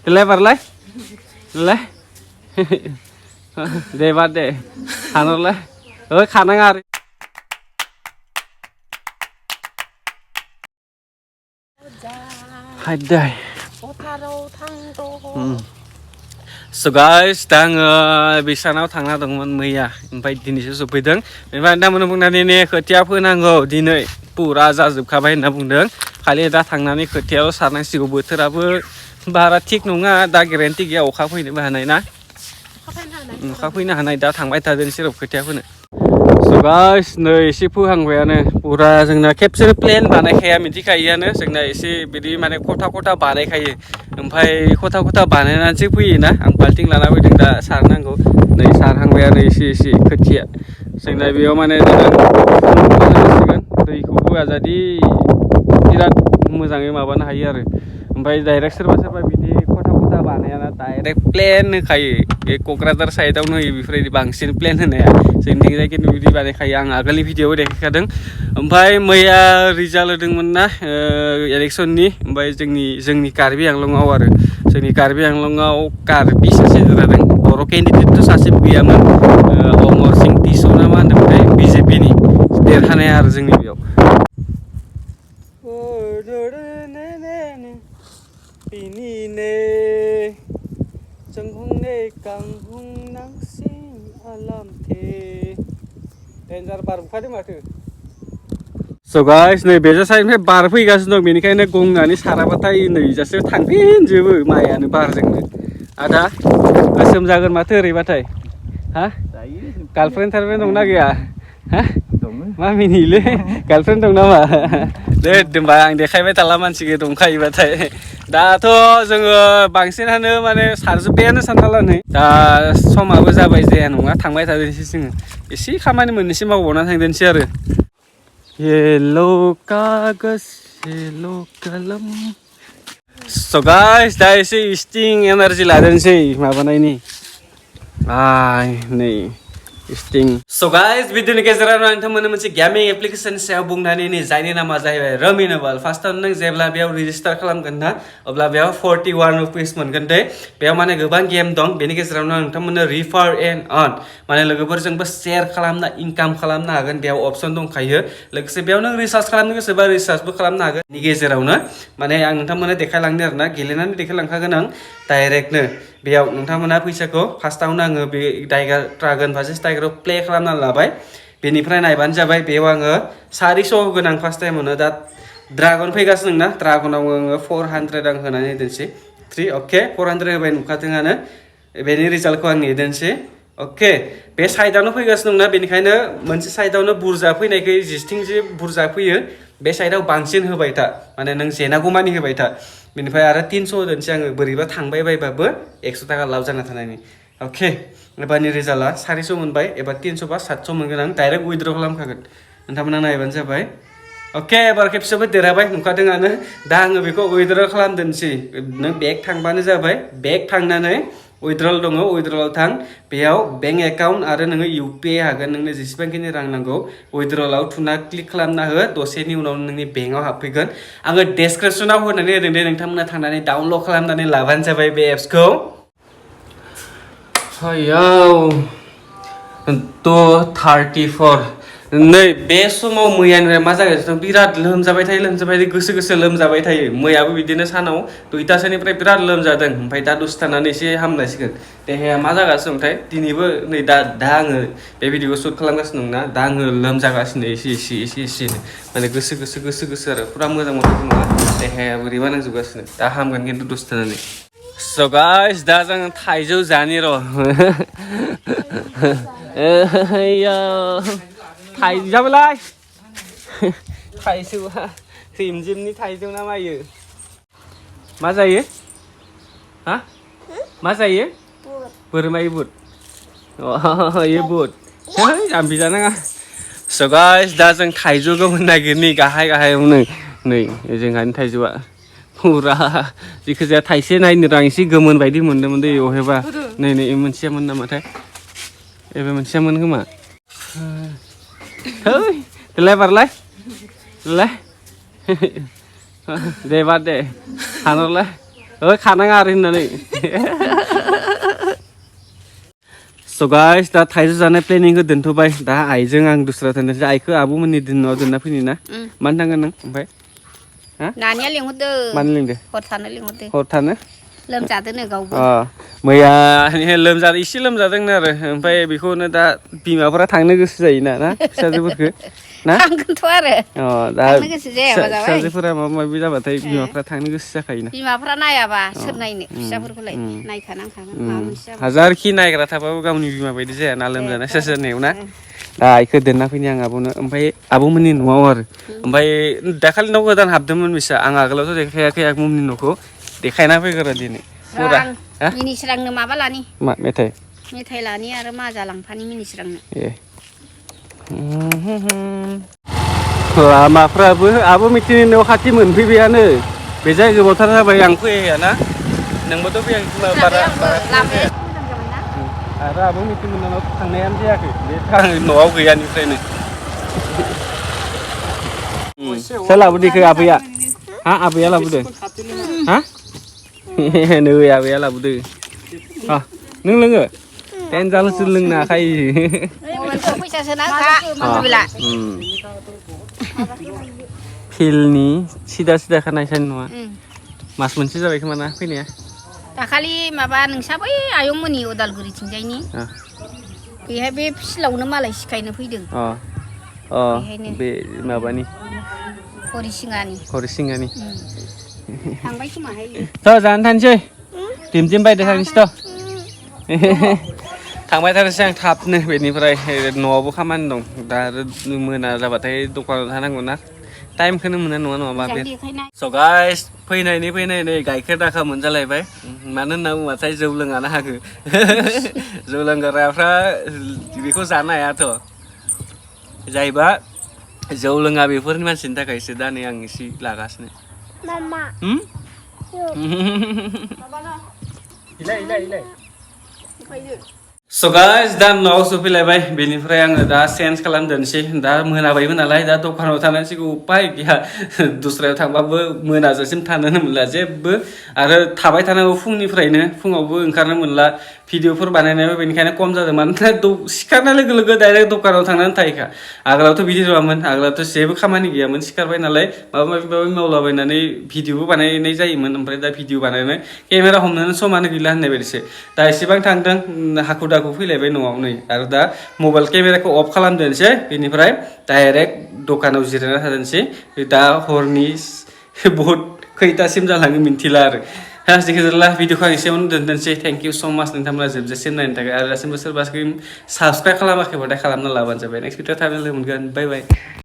Deglai barlai. Deglai. Dे बाद दे खानोलाय खानाङा आरो हायदाय So guys, दा आङो बिसानाव थांना दंमोन मैया ओमफ्राय दिनैसो सफैदों ओमफ्राय दा मोनो बुंनानै ने खोथिया फोनांगौ दिनै पुरा जाजोबखाबाय होनना बुंदों खालि दा थांनानै खोथियाल' सारनांसिगौ बोथोराबो बारा थिग नङा दा गेरेन्टि गैया अखा फैनोबो हानाय ना अखा फैनो हानाय दा थांबाय थादोंसै र' खोथिया फोनो So guys, नै एसे फोहांबायानो पुरा जोंना खेबसेनो प्लेन बानायखाया मिथिखायोआनो जोंना एसे बिदि माने खथा खथा बानायखायो ओमफ्राय खथा खथा बानायनानैसो फैयोना आं बाल्टिं लाना फैदों दा सारनांगौ नै सारहांबायानो एसे खोथिया जोंना बेयाव माने दैखौबो आजादि बिराद मोजाङै माबानो हायो आरो ओमफ्राय डाइरेक्ट सोरबा बिदि खथा खथा बानायाना डाइरेक्ट प्लेन होखायो बे क'क्राझार साइडआवनो होयो बेफोरबायदि बांसिन प्लेन होनाया जोंनिथिंजाय खिन्थु बिदि बानायखायो आं आगोलनि भिडिअआव देखायखादों ओमफ्राय मैया रिजाल्ट होदोंमोन ना इलेक्सननि ओमफ्राय जोंनि कार्बि आंलंआव आरो जोंनि कार्बि आंलंआव कार्बि सासे जादों बर' केन्डिडेटथ' सासेबो गैयामोन अमर सिं टिस ना मा होनदोंमोनथाय बिजेपिनि देरहानाया आरो जोंनि बेयाव So guys, नै बे साइडनिफ्राय बार फैगासिनो दं बेनिखायनो गंनानै साराबाथाय नै जासे थांफिनजोबो माइयानो बारजोंनो आदा गोसोम जागोन माथो ओरैबाथाय हा गार्लफ्रेन्ड दंना गैया हा मा मिनिले गार्लफ्रेन्ड दं नामा दे होनबा आं देखायबाय थाला मानसिखौ दंखायोबाथाय दाथ' जोङो बांसिनानो माने सारजोब्बायानो सानना नै दा समाबो जाबाय जाया नङा थांबाय थादोंसै जोङो एसे खामानि मोननैसो मावबावना थांदोंसै आरो येलो कागज येलो कलम So guys, दा एसे स्टिं एनार्जि लादोंसै माबानायनि नै स्टिं So guys, भिडिअनि गेजेराव नोंथांमोननो मोनसे गेमिं एप्लिकेसन सायाव बुंनानै नै जायनि नामा जाहैबाय रमिनेबल फार्स्टआवनो नों जेब्ला बेयाव रेजिस्टार खालामगोन ना अब्ला बेयाव 41 रुपिस मोनगोन दे बेयाव माने गोबां गेम दं बेनि गेजेरावनो नोंथांमोननो रिफार एन्ड अर्न माने लोगोफोरजोंबो शेयार खालामना इनकाम खालामनो हागोन बेयाव अपसन दंखायो लोगोसे बेयाव नों रिसार्च खालामनो गोसोबा रिसार्चबो खालामनो हागोन बेनि गेजेरावनो माने आं नोंथांमोननो देखायलांनो आरोना गेलेनानै देखायलांखागोन आं डाइरेक्टनो बेयाव नोंथांमोना फैसाखौ फार्स्टआवनो आङो बे ड्रागन भार्सेस टाइगाराव प्ले खालामना लाबाय बेनिफ्राय नायबानो जाबाय बेयाव आङो 400 होगोन आं फार्स्ट टाइमावनो दा ड्रागन फैगासिनो दंना ड्रागनाव आङो 400 आं होनानै दोनसै 3 अके 400 होबाय नुखादोंआनो बेनि रिजाल्टखौ आं नेदोंसै अके बे साइडआवनो फैगासिनो दंना बेनिखायनो मोनसे साइडआवनो बुरजा फैनायखौ जेथिं जे बुरजा फैयो बे साइडआव बांसिन होबाय था माने नों जेनागौमानि होबाय था बेनिफ्राय आरो 300 दोनसै आङो बोरैबा थांबाय बायबाबो 100 थाखा लाब जाना थानायनि अके एबारनि रिजाल्टआ 400 मोनबाय एबार 300 बा 700 मोनगोन आं डाइरेक्ट उइथड्र खालामखागोन नोंथांमोना नायबानो जाबाय अके एबार खेबसेबो देरहाबाय नुखादोंआनो दा आङो बेखौ उइथड्र खालामदोंसै नों बेक थांबानो जाबाय बेक थांनानै उइथड्रल दङ उइथड्रलाव थां बेयाव बेंक एकाउन्ट आरो नोङो इउपिआइ हागोन नोंनो जेसेबांखिनि रां नांगौ उइथड्रलाव थुना क्लिक खालामना हो दसेनि उनाव नोंनि बेंकआव हाबफैगोन आङो डेसक्रिपसनाव होनानै होदों दे नोंथांमोना थांनानै डाउनलड खालामनानै लाबानो जाबाय बे एप्सखौ हायाव 234 नै बे समाव मैयानिफ्राय मा जागासिनो बिराद लोमजाबाय थायो गोसो लोमजाबाय थायो मैयाबो बिदिनो सानाव 2टासोनिफ्राय बिराद लोमजादों ओमफ्राय दा दसे थानानै एसे हामलायसिगोन देहाया मा जागासिनो ओमफ्राय दिनैबो नै दा आङो बे भिडिअखौ शुट खालामगासिनो दं ना दा आङो लोमजागासिनो एसे माने गोसो आरो पुरा मोजां मोनदों नङा देहाया बोरैबा नांजोबगासिनो दा हामगोन खिन्थु दसे थानानै So guys, दा जों थाइजौ जानि र' थाइजौ जाबायलाय थाइजौआ रिमजिमनि थाइजौ ना मायो मा जायो हा मा जायो बोरमाय बुद ये बुद जाम्बि जानाङा So guys, दा जों थाइजौ गोमोन नागिरनि गाहायावनो नै जोंहानि थाइजौआ पुरा जिखि जाया थाइसे नायनो रां एसे गोमोन बायदि मोनदोंमोन दै अहेबा नै मोनसेयामोन नामाथाय एबे मोनसेयामोन खोमा देग्लाय बारलाय देग्लाय दे बाद दे खानोलाय खानाङा आरो होननानै So guys, दा थाइजौ जानाय प्लेनिंखौ दोनथ'बाय दा आइजों आं दस्रा दोननोसै आइखौ आब'मोननि दिनाव दोनना फैनि ना मानो थांगोन नों ओमफ्राय नानिया लिंहरदो मानो लिंदो हर थानो लिंहरदो हर थानो लोमजादोनो गावबो मैया लोमजादों एसे लोमजादोंनो आरो ओमफ्राय बेखौनो दा बिमाफोरा थांनो गोसो जायोना ना फिसाजोफोरखौ ना थांगोनथ' आरो दा थांनो गोसो जायाबा जाबाय फिसाजोफोरा माबा माबि जाबाथाय बिमाफ्रा थांनो गोसो जाखायोना बिमाफ्रा नायाबा सोर नायनो फिसाफोरखौलाय नायखानांखागोन माबा मोनसे जाबा हाजारखि नायग्रा थाबाबो गावनि बिमा बायदि जायाना लोमजानाय साजानायाव ना दा आइखौ दोनना फैनि आं आब'नो ओमफ्राय आब'मोननि न'आव आरो ओमफ्राय दाखालि न' गोदान हाबदोंमोन बिसा आं आगोलावथ' देखायाखै आब'मोननि न'खौ देखायना फैगोन दिनै मिनिस्रांनो माबा लानि मा मेथाइ मेथाइ लानि आरो माजा लांफानि मिनिस्रांनो लामाफ्राबो आब' मिथिनि न' खाथि मोनफैबायानो बे जाय गोबावथार जाबाय आं फैयाना नोंबोथ' फैयाखै खोमा बारा आरो आब' मिथि मोननाव थांनायानो जायाखै बे न'आव गैयानिफ्रायनो सोर लाबोदों आबैया आबैया लाबोदों नै आबैया लाबोदों नों लोङो टेनजालसो लोंनो हाखायो फैसा सोना माबाबिला फिल्डनि सिदा सिदा खानायसानि नङा मास मोनसे जाबाय खोमा ना फैनाया दाखालि माबा नोंसा बै आयंमोननि उदालगुरिथिंजायनि बेहाय बे फिल्डआवनो मालाय सिखायनो फैदों बे माबानि हरिसिङानि थांबाय खोमाहाय थ' जानो थांसै टिमजिम बायदो थांसैथ' थांबाय थानोसै आं थाबनो बेनिफ्राय न'आवबो खामानि दं दा आरो मोना जाबाथाय दखानाव थानांगौ ना टाइमखौनो मोना नङाबा बे स' गाइस फैनायनि गाइखेर दाखा मोनजालायबाय मानो होनना बुङोबाथाय जौ लोङानो हागो जौ लोंग्राफ्रा बेखौ जानो हायाथ' जायबा जौ लोङा बेफोरनि मानसिनि थाखायसो दा नै आं एसे लागासिनो So guys, दा न'आव सफैलायबाय बेनिफ्राय आङो दा चेन्ज खालामदोनसै दा मोनाबायबो नालाय दा दखानाव थानांसिगौ उपाय गैया दस्रायाव थांबाबो मोनाजासिम थानोनो मोनला जेबो आरो थाबाय थानांगौ फुङावबो ओंखारनो मोनला भिडिअफोर बानायनायाबो बेनिखायनो खम जादों मानोना सिखारनाय लोगो लोगो डाइरेक्ट दखानाव थांनानै थाहैखा आगोलावथ' बिदि नङामोन आगोलावथ' जेबो खामानि गैयामोन सिखारबाय नालाय माबा माबि मावलाबायनानै भिडिअबो बानायनाय जायोमोन ओमफ्राय दा भिडिअ बानायनाय केमेरा हमनोनो समानो गैला होननाय बायदिसो दा एसेबां थांदों हाखु दाखु फैलायबाय न'आव नै आरो दा मबाइल केमेराखौ अफ खालामदोनसै बेनिफ्राय डाइरेक्ट दखानाव जिरायना थादोंसै दा हरनि बहुद खैथासिम जालाङो मिन्थिला आरो जिखिजाया भिडिअखौ आं एसेयावनो दोननोसै थेंक इउ स' माच नोंथांमोना जोबजासिम नायनो थाखाय आरो दासिमबो सोरबा साबसक्राइब खालामाखैबाथाय खालामना लाबानो जाबाय नेक्स्ट भिडिअ थाबैनो लोगो मोनगोन बाय बाय